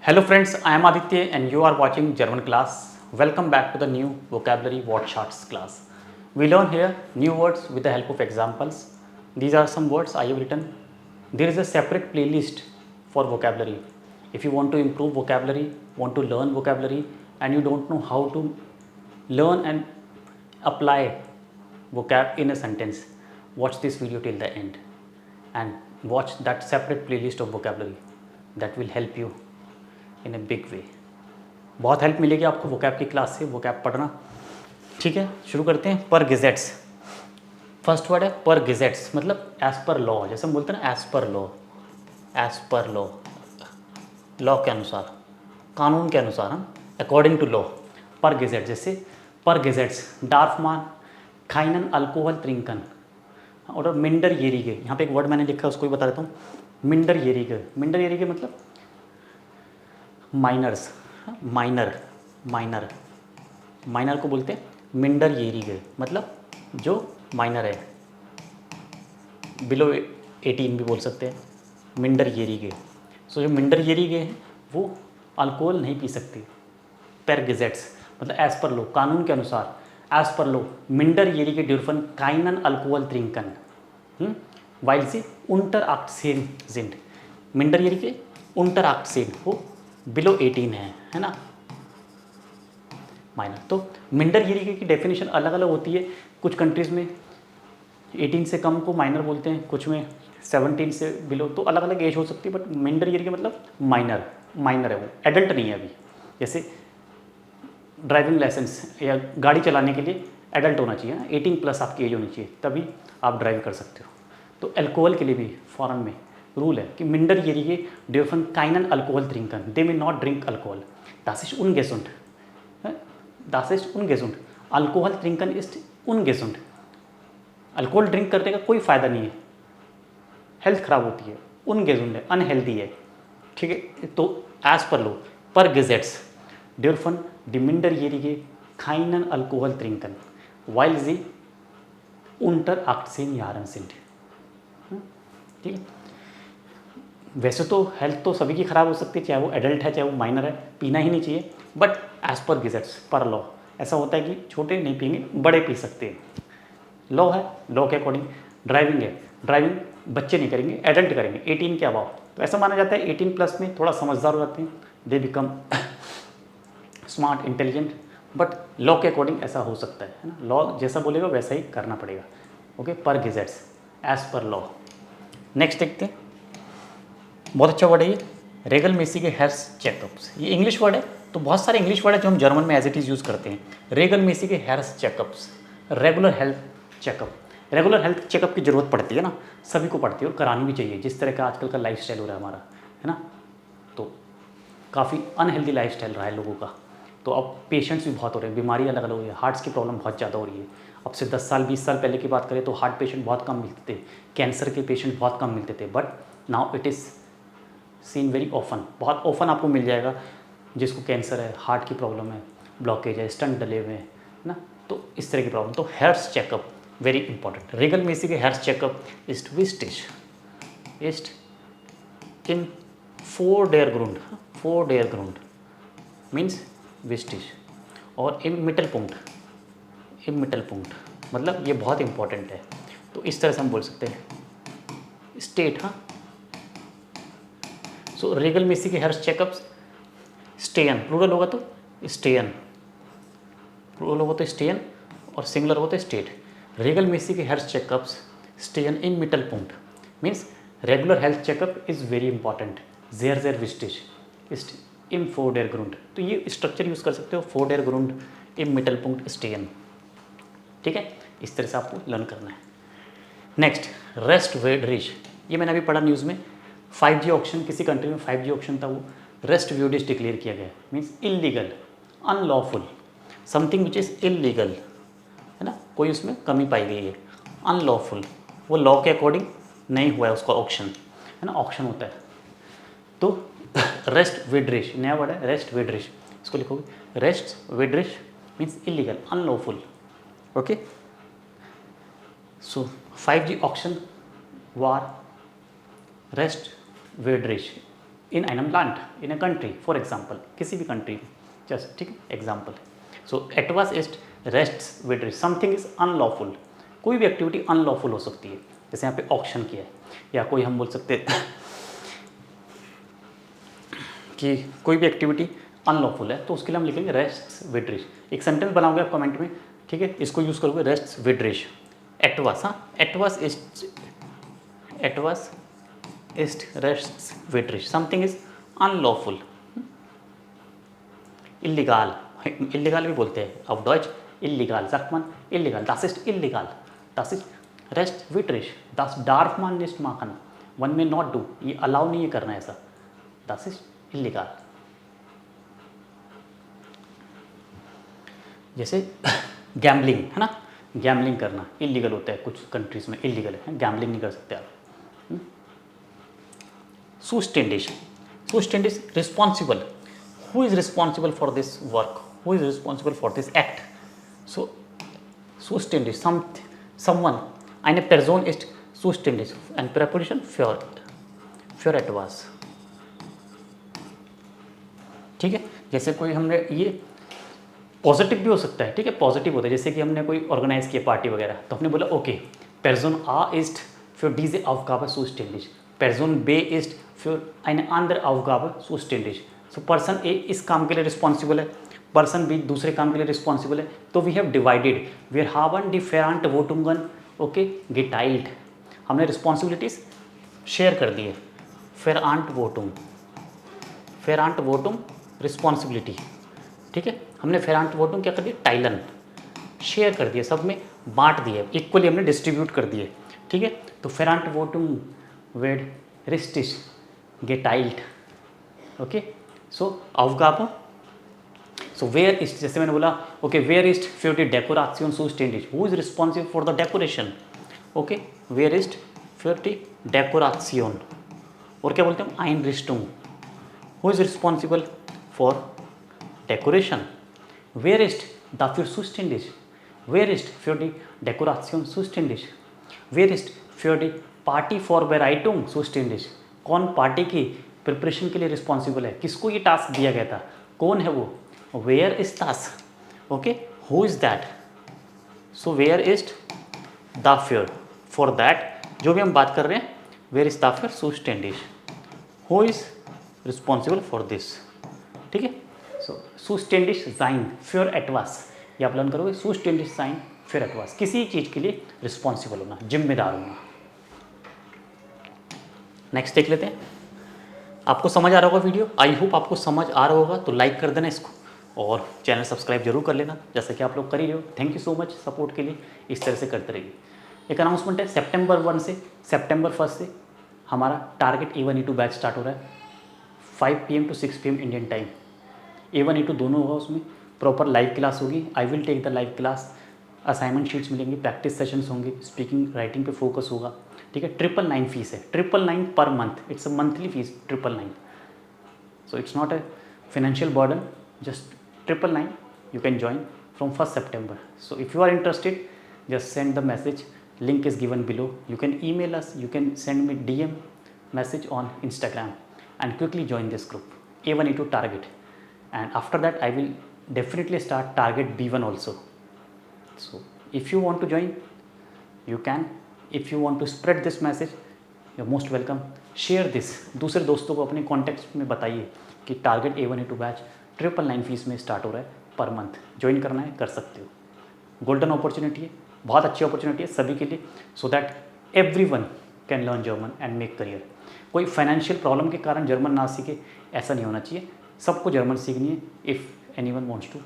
Hello friends, I am Aditya and you are watching German class. Welcome back to the new vocabulary word charts class. We learn here new words with the help of examples. These are some words I have written. There is a separate playlist for vocabulary. If you want to improve vocabulary, want to learn vocabulary and you don't know how to learn and apply vocab in a sentence, watch this video till the end and watch that separate playlist of vocabulary. That will help you in a big way. बहुत help मिलेगी आपको vocab की class से, vocab पढ़ना। ठीक है, शुरू करते हैं। पर गेजेट्स, फर्स्ट वर्ड है पर गेजेट्स, मतलब एज पर लॉ, जैसे हम बोलते हैं ना as per law, as per law, law के अनुसार, कानून के अनुसार, हम अकॉर्डिंग टू लॉ। पर गेजेट, जैसे पर गेजेट्स डार्फ मान खाइनन अल्कोहल त्रिंकन और मिंडर येरीगे। यहाँ पे एक वर्ड मैंने लिखा है उसको भी बता देता हूँ, मिंडर येरीगे। मिंडर येरीगे मतलब माइनर्स, माइनर, माइनर, माइनर को बोलते हैं मिंडर येरीगे, मतलब जो माइनर है, बिलो 18 भी बोल सकते हैं, मिंडर येरीगे। सो जो मिंडर येरीगे हैं वो अल्कोहल नहीं पी सकते। पर गेजेट्स मतलब एज पर लो, कानून के अनुसार, एज पर लो मिंडर येरीगे ड्यूरफन काइनन अल्कोहल त्रिंकन वाइल सी उंटर आक्ट सेन जिंड। मिंडर येरीगे उंटर आक्ट सेन, वो बिलो 18 है ना, माइनर। तो मिंडर येरीगे की डेफिनेशन अलग अलग होती है। कुछ कंट्रीज़ में 18 से कम को माइनर बोलते हैं, कुछ में 17 से बिलो, तो अलग अलग एज हो सकती है। बट मिंडर येरीगे मतलब माइनर, माइनर है वो, एडल्ट नहीं है अभी। जैसे ड्राइविंग लाइसेंस या गाड़ी चलाने के लिए एडल्ट होना चाहिए ना, 18 प्लस आपकी एज होनी चाहिए, तभी आप ड्राइव कर सकते हो। तो अल्कोहल के लिए भी फॉरेन में रूल है कि मिंडर येरीगे dürfen keinen Alkohol trinken, they may not drink Alkohol, das ist ungesund, das ist ungesund, Alkohol trinken ist ungesund। Alcohol drink करने का कोई फ़ायदा नहीं है, हेल्थ ख़राब होती है, ungesund है, अनहेल्दी है। ठीक है, तो एज पर लो पर gadgets dürfen die Minderjährige keinen Alkohol trinken, weil sie unter 18 Jahren sind। ठीक है, वैसे तो हेल्थ तो सभी की ख़राब हो सकती है, चाहे वो एडल्ट है चाहे वो माइनर है, पीना ही नहीं चाहिए। बट एज पर गेजेट्स, पर लॉ ऐसा होता है कि छोटे नहीं पिएंगे, बड़े पी सकते हैं। लॉ है, लॉ के अकॉर्डिंग। ड्राइविंग है, ड्राइविंग बच्चे नहीं करेंगे, एडल्ट करेंगे 18 के अबाव। तो ऐसा माना जाता है 18 प्लस में थोड़ा समझदार हो जाते हैं, they become smart, intelligent. But law के अकॉर्डिंग ऐसा हो सकता है ना, लॉ जैसा बोलेगा वैसा ही करना पड़ेगा। ओके, पर गेजेट्स, एज पर लॉ। नेक्स्ट देखते हैं, बहुत अच्छा वर्ड है ये, रेगल मेसी के हेल्थ चेकअप्स। ये इंग्लिश वर्ड है, तो बहुत सारे इंग्लिश वर्ड है जो हम जर्मन में एज इट इज़ यूज़ करते हैं। रेगल मेसी के health checkups, regular health checkup. Regular health checkup की ज़रूरत पड़ती है ना, सभी को पड़ती है और करानी भी चाहिए, जिस तरह का आजकल का लाइफ स्टाइल हो रहा है हमारा, है ना। तो काफ़ी अनहेल्दी लाइफ स्टाइल रहा है लोगों का, तो अब पेशेंट्स भी बहुत हो रहे हैं, बीमारी अलग अलग हो रही है, हार्ट्स की प्रॉब्लम बहुत ज़्यादा हो रही है। अब से 10 साल 20 साल पहले की बात करें तो हार्ट पेशेंट बहुत कम मिलते थे, कैंसर के पेशेंट बहुत कम मिलते थे। But now it is scene very often, बहुत ऑफन आपको मिल जाएगा जिसको कैंसर है, हार्ट की प्रॉब्लम है, ब्लॉकेज है, स्टंट डले हुए हैं ना, तो इस तरह की प्रॉब्लम। तो हेल्थ चेकअप वेरी इंपॉर्टेंट। रेगल मेसी के हेल्थ चेकअप इस्ट विस्टिश इस्ट इन 4 डेयर ग्रुंड, 4 डेयर ग्रुंड मीन्स विस्टिश, और इम मिटल पुंक्ट, इम मिटल पुंक्ट मतलब ये बहुत इंपॉर्टेंट है। तो इस तरह से हम बोल सकते हैं स्टेट। हाँ, सो रेगल मेसी के हेल्थ चेकअप्स, स्टेयन प्लूरल होगा तो स्टेयन, प्लूरल होगा तो स्टेयन और सिंगुलर होगा तो स्टेट। रेगल मेसी के हेल्थ चेकअप्स स्टेयन इन मिटल पुंक्ट means regular health checkup is very important, जेयर जेयर विस्टिश इस्ट इन 4 डेयर ग्रुंड। तो ये स्ट्रक्चर यूज़ कर सकते हो, 4 डेयर ग्रुंड इन मिटल पुंक्ट स्टेयन। ठीक है, इस तरह से आपको लर्न करना है। नेक्स्ट, रेस्ट वेड रिच, ये मैंने अभी पढ़ा न्यूज़ में। 5G ऑक्शन, किसी कंट्री में 5G ऑक्शन था, वो रेस्ट व्यूडिश डिक्लेयर किया गया, means illegal, unlawful, something which is illegal, है ना, कोई उसमें कमी पाई गई है, अनलॉफुल, वो लॉ के अकॉर्डिंग नहीं हुआ है उसका ऑक्शन, है ना, ऑक्शन होता है। तो रेस्ट विड्रिश, नया वर्ड है रेस्ट विड्रिश, इसको लिखोगे रेस्ट विड्रिश means illegal, unlawful. Okay, so 5G auction वार रेस्ट वेड्रिश इन einem Land, in a country, for example किसी भी कंट्री में, जस्ट ठीक है example. So etwas ist rechtswidrig, something is unlawful, कोई भी एक्टिविटी अनलॉफुल हो सकती है, जैसे यहाँ पे ऑक्शन किया है, या कोई हम बोल सकते हैं कि कोई भी एक्टिविटी अनलॉफुल है, तो उसके लिए हम लिखेंगे रेस्ट्सविड्रिज। एक सेंटेंस बनाओगे आप कमेंट में, ठीक है, इसको यूज़ करोगे रेस्ट्सविड्रिज। एटवास, हाँ एटवास इस्ट रेस्ट्सविड्रिज, समथिंग इज अनलॉफुल, इल्लीगाल, इल्लीगाल भी बोलते हैं auf Deutsch illegal, sagt man illegal, das ist illegal, das ist rechtwidrig, das darf man nicht machen, one may not do, ये अलाउ नहीं है करना ऐसा, das ist illegal। जैसे गैम्बलिंग है ना, गैम्बलिंग करना इलीगल होता है, कुछ कंट्रीज में इलीगल है, गैम्बलिंग नहीं कर सकते आप। Zuständig, zuständig responsible, who is responsible for this work, who is responsible for this act, so zuständig, someone, eine Person ist zuständig, and preposition für etwas, ठीक है। जैसे कोई हमने ये पॉजिटिव भी हो सकता है, ठीक है, पॉजिटिव होता है, जैसे कि हमने कोई ऑर्गेनाइज किया पार्टी वगैरह, तो हमने बोला ओके पर्सन आ इस्ट für diese Aufgabe zuständig, person बे इस्ट für eine andere Aufgabe zuständig, so person A इस काम के लिए रिस्पॉन्सिबल है, पर्सन बी दूसरे काम के लिए रिस्पॉन्सिबल है, तो we have divided, wir haben different Votungen, okay geteilt, हमने रिस्पॉन्सिबिलिटीज शेयर कर दी है, Verantwortung रिस्पॉन्सिबिलिटी, ठीक है, हमने Verantwortung क्या कर दिया, टाइलन शेयर कर दिया, सब में बांट दिए, इक्वली हमने डिस्ट्रीब्यूट कर दिए, ठीक है। तो Verantwortung wird richtig geteilt, okay. सो Aufgabe, सो वेयर इस्ट, जैसे मैंने बोला ओके वेयर इस्ट für die Dekoration zuständig, who is responsible for the decoration, okay where इस्ट für die Dekoration, और क्या बोलते हैं Einrichtung, who is responsible for decoration, wer ist dafür zuständig, wer ist für die Dekoration zuständig, wer ist für die Party Vorbereitung zuständig, कौन party की preparation के लिए responsible है, किसको ये टास्क दिया गया था, कौन है वो, वेयर इज दास, okay who is that, so वेयर इज दाफियर, फॉर दैट जो भी हम बात कर रहे हैं, वेयर इज दाफियर zuständig, who is responsible for this, ठीक है। सो zuständig sein für etwas, ये आप लर्न करोगे, zuständig sein für etwas, किसी चीज़ के लिए रिस्पॉन्सिबल होना, जिम्मेदार होना। नेक्स्ट देख लेते हैं, आपको समझ आ रहा होगा वीडियो, आई होप आपको समझ आ रहा होगा, तो लाइक कर देना इसको और चैनल सब्सक्राइब जरूर कर लेना, जैसे कि आप लोग कर ही रहे हो। Thank you so much support के लिए, इस तरह से करते रहिए। एक अनाउंसमेंट है, September 1 से September 1 से हमारा target A1 A2 batch start हो रहा है, 5 PM to 6 PM Indian time, A1 A2 दोनों होगा, उसमें प्रॉपर लाइव क्लास होगी, I will take the live class, assignment sheets मिलेंगी, प्रैक्टिस सेशंस होंगे, स्पीकिंग राइटिंग पे फोकस होगा, ठीक है। 999 फीस है, 999 per month, it's a monthly fees 999, so it's not a financial burden, just 999 you can join from 1st September. So if you are interested, just send the message, link is given below, you can email us, you can send me DM message on Instagram and quickly join this group, A1 A2 target, and after that I will definitely start target B1 also. So if you want to join, you can, if you want to spread this message, you're most welcome, share this, दूसरे दोस्तों को अपने contact में बताइए कि target A1 A2 batch 999 fees में start हो रहा है, पर मंथ ज्वाइन करना है, कर सकते हो, गोल्डन अपॉर्चुनिटी है, बहुत अच्छी अपॉर्चुनिटी है सभी के लिए, so that everyone can learn German and make career. कोई फाइनेंशियल प्रॉब्लम के कारण जर्मन ना सीखे, ऐसा नहीं होना चाहिए, सबको जर्मन सीखनी है। If anyone wants to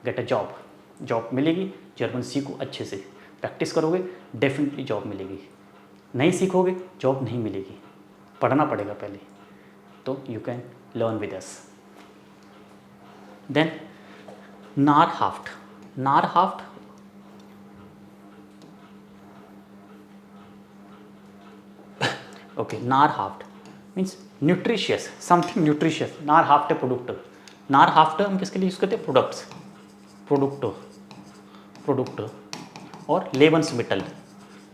get a job, job मिलेगी, जर्मन सीखो अच्छे से, प्रैक्टिस करोगे डेफिनेटली जॉब मिलेगी, नहीं सीखोगे जॉब नहीं मिलेगी, पढ़ना पड़ेगा पहले, तो you can learn with us. Then नारहाफ्ट, नारहाफ्ट ओके, नारहाफ्ट मीन्स न्यूट्रिशियस, समथिंग न्यूट्रिशियस, नारहाफ्ट प्रोडक्ट, नारहाफ्ट हम किसके लिए यूज़ करते हैं, प्रोडक्ट्स, प्रोडक्ट और लेबन्समिटल,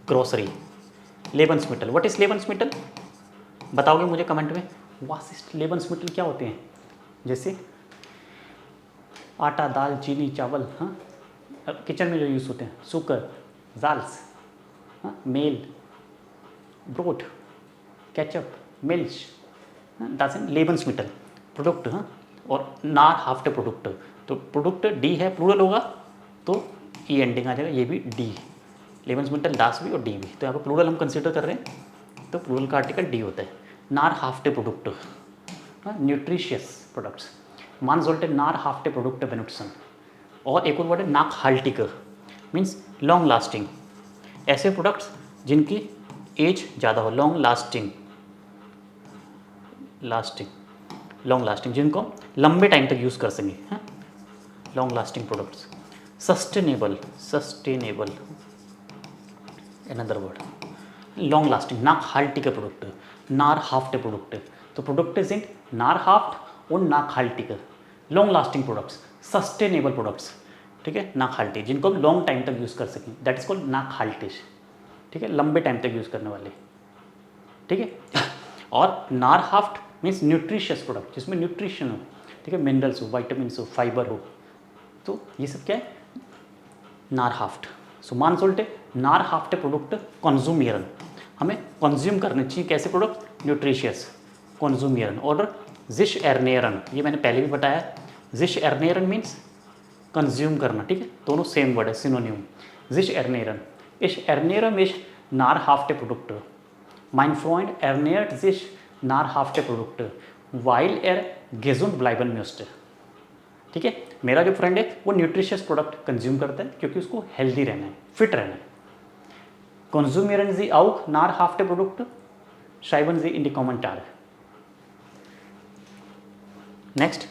ग्रोसरी, लेबन्समिटल, व्हाट इज लेबन्समिटल, बताओगे मुझे कमेंट में, वासिस्ट लेबन्समिटल क्या होते हैं? जैसे आटा, दाल, चीनी, चावल, हाँ, किचन में जो यूज़ होते हैं, शुगर, जाल्स, हाँ, मेल, ब्रोट, केचप, मिल्च, दास लेबन्समिटल प्रोडक्ट, हाँ, और नार हाफ्टे प्रोडक्ट। तो प्रोडक्ट डी है, प्लूरल होगा तो ई एंडिंग आ जाएगा, ये भी डी, लेबन्समिटल, दास भी और डी भी। तो यहाँ पर प्लूरल हम कंसिडर कर रहे हैं तो प्लूरल का आर्टिकल डी होता है। नार हाफ्टे प्रोडक्ट, न्यूट्रिशियस प्रोडक्ट्स, मान सोल्टे नार हाफ्टे प्रोडक्ट बेनुट्सन। और एक और वर्ड है नाक हाल्टिक, मीन्स लॉन्ग लास्टिंग, ऐसे प्रोडक्ट्स जिनकी एज ज़्यादा हो, लॉन्ग लास्टिंग, लॉन्ग लास्टिंग, जिनको हम लंबे टाइम तक यूज़ कर सकें, हैं, long lasting products. Sustainable, another word, long lasting, नाक हाल्टिक प्रोडक्ट, नार हाफ्ट प्रोडक्ट। तो प्रोडक्ट इज इन नार हाफ्ट और नाक हाल्टिक, long lasting products, sustainable products, ठीक है, नाक हाल्टी, जिनको हम लॉन्ग टाइम तक यूज़ कर सकें, दैट इज कॉल्ड नाक हाल्टिश, ठीक है, लंबे टाइम तक यूज़ करने वाले, ठीक है। और नार हाफ्ट मीन्स न्यूट्रिशियस प्रोडक्ट, जिसमें न्यूट्रिशन हो, ठीक है, मिनरल्स हो, वाइटामिन्स हो, फाइबर हो, तो ये सब क्या है, नार हाफ्ट। सो मान सोल्टे नार हाफ्टे प्रोडक्ट कंज्यूमियरन, हमें कंज्यूम करने चाहिए कैसे प्रोडक्ट, न्यूट्रिशियस, कंज्यूमियरन। और जिश एर्नेरन, ये मैंने पहले भी बताया, जिश एर्नेरन मीन्स कंज्यूम करना, ठीक है, दोनों सेम वर्ड है, सिनोनिम। जिश एर्नेरन, इस एर्नेरन इस नार हाफ्टे product, mein Freund ernährt sich nahrhafte Produkte, weil er gesund bleiben möchte, ठीक है, मेरा जो फ्रेंड है वो न्यूट्रिशियस प्रोडक्ट कंज्यूम करता है क्योंकि उसको हेल्दी रहना है, फिट रहना है। Konsumieren Sie auch nahrhafte Produkte? Schreiben Sie in die Kommentare. Next,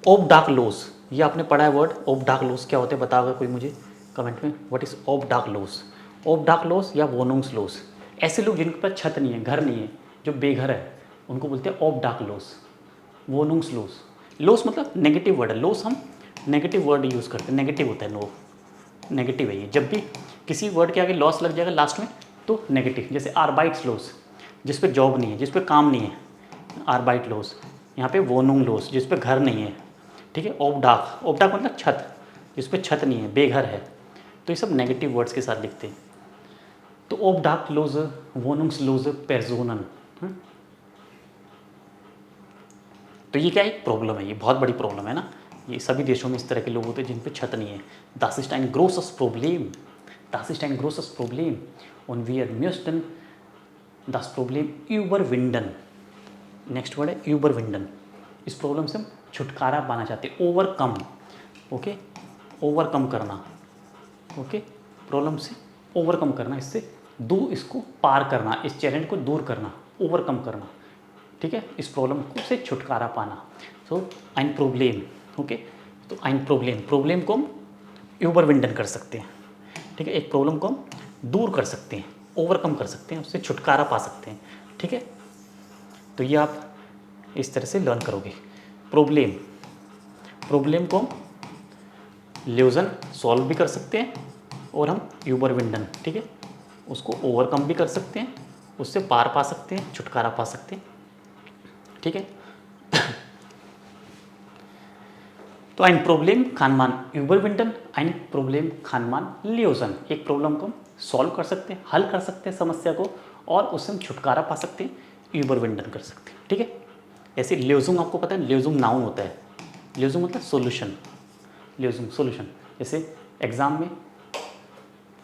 obdachlos, ये आपने पढ़ा है वर्ड, obdachlos क्या होते हैं बताओगे कोई मुझे कमेंट में, व्हाट इज obdachlos? obdachlos या wohnungslos, ऐसे लोग जिनके पास छत नहीं है, घर नहीं है, जो बेघर है, उनको बोलते हैं obdachlos, wohnungslos। लोस मतलब नेगेटिव वर्ड है, लोस हम नेगेटिव वर्ड यूज़ करते हैं, नेगेटिव होता है, नो नेगेटिव है ये। जब भी किसी वर्ड के आगे लॉस लग जाएगा लास्ट में तो नेगेटिव, जैसे आर्बाइट्सलोस, जिस पे जॉब नहीं है, जिस पे काम नहीं है, आर्बाइटलोस। यहाँ पे वोनुंगलोस, जिस पे घर नहीं है, ठीक है। ओबडाक, ओबडाक मतलब छत, जिस पे छत नहीं है, बेघर है, तो ये सब नेगेटिव वर्ड्स के साथ लिखते हैं। तो ओबडाकलोज, वोनुंग्सलोज, पेर्जोनन, तो ये क्या एक प्रॉब्लम है, ये बहुत बड़ी प्रॉब्लम है ना, ये सभी देशों में इस तरह के लोग होते हैं जिन पे छत नहीं है। Das ist ein großes Problem, das ist ein großes Problem und wir müssen das Problem überwinden। Next word है überwinden, इस प्रॉब्लम से हम छुटकारा पाना चाहते हैं, ओवरकम, ओके, ओवरकम करना, ओके, प्रॉब्लम से ओवरकम करना, इससे दूर, इसको पार करना, इस चैलेंज को दूर करना, ओवरकम करना, ठीक है, इस प्रॉब्लम को से छुटकारा पाना। सो ein Problem, ओके, तो ein Problem, प्रॉब्लम को हम überwinden कर सकते हैं, ठीक है, एक प्रॉब्लम को हम दूर कर सकते हैं, ओवरकम कर सकते हैं, उससे छुटकारा पा सकते हैं, ठीक है। तो ये आप इस तरह से लर्न करोगे। प्रॉब्लम, प्रॉब्लम को हम ल्यूजन सॉल्व भी कर सकते हैं और हम überwinden, ठीक है, उसको ओवरकम भी कर सकते हैं, उससे पार पा सकते हैं, छुटकारा पा सकते हैं, ठीक है। तो ein Problem kann man überwinden, ein Problem kann man lösen, एक प्रॉब्लम को हम सॉल्व कर सकते हैं, हल कर सकते हैं समस्या को, और उससे हम छुटकारा पा सकते हैं, überwinden कर सकते हैं, ठीक है। ऐसे ल्यूजुंग आपको पता है, ल्यूजुंग नाउन होता है, ल्यूजुंग मतलब सोल्यूशन, ल्यूजुंग सोल्यूशन। जैसे एग्ज़ाम में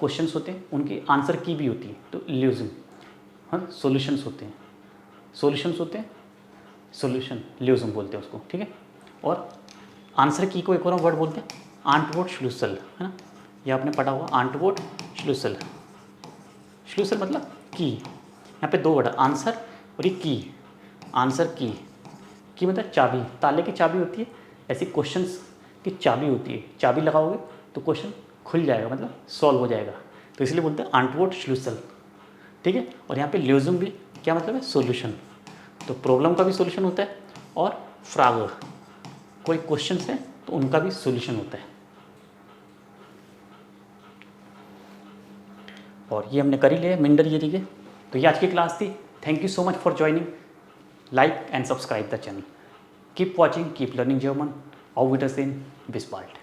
क्वेश्चंस होते हैं, उनकी आंसर की भी होती है, तो ल्यूजुंग, हाँ, सोल्यूशंस होते हैं, सोल्यूशंस होते हैं, सोल्यूशन ल्यूजुंग बोलते हैं उसको, ठीक है। और आंसर की को एक और वर्ड बोलते हैं आंटवोर्ट श्लूसल, है ना, ये आपने पढ़ा हुआ, आंटवोर्ट श्लूसल। श्लूसल मतलब की, यहाँ पे दो वर्ड, आंसर और ये की, आंसर की मतलब चाबी, ताले की चाबी होती है, ऐसी क्वेश्चंस की चाबी होती है, चाबी लगाओगे तो क्वेश्चन खुल जाएगा, मतलब सॉल्व हो जाएगा, तो इसलिए बोलते हैं आंटवोर्ट श्लूसल, ठीक है। और यहाँ पे ल्यूजुंग भी क्या मतलब है, सोल्यूशन, तो प्रॉब्लम का भी सोल्यूशन होता है, और फ्राग, कोई क्वेश्चन है तो उनका भी सोल्यूशन होता है। और ये हमने कर ही लिया मिंडर ये, ठीक है। तो ये आज की क्लास थी, thank you so much for joining. like and subscribe the channel. Keep watching, keep learning German. Auf Wiedersehen, bis bald.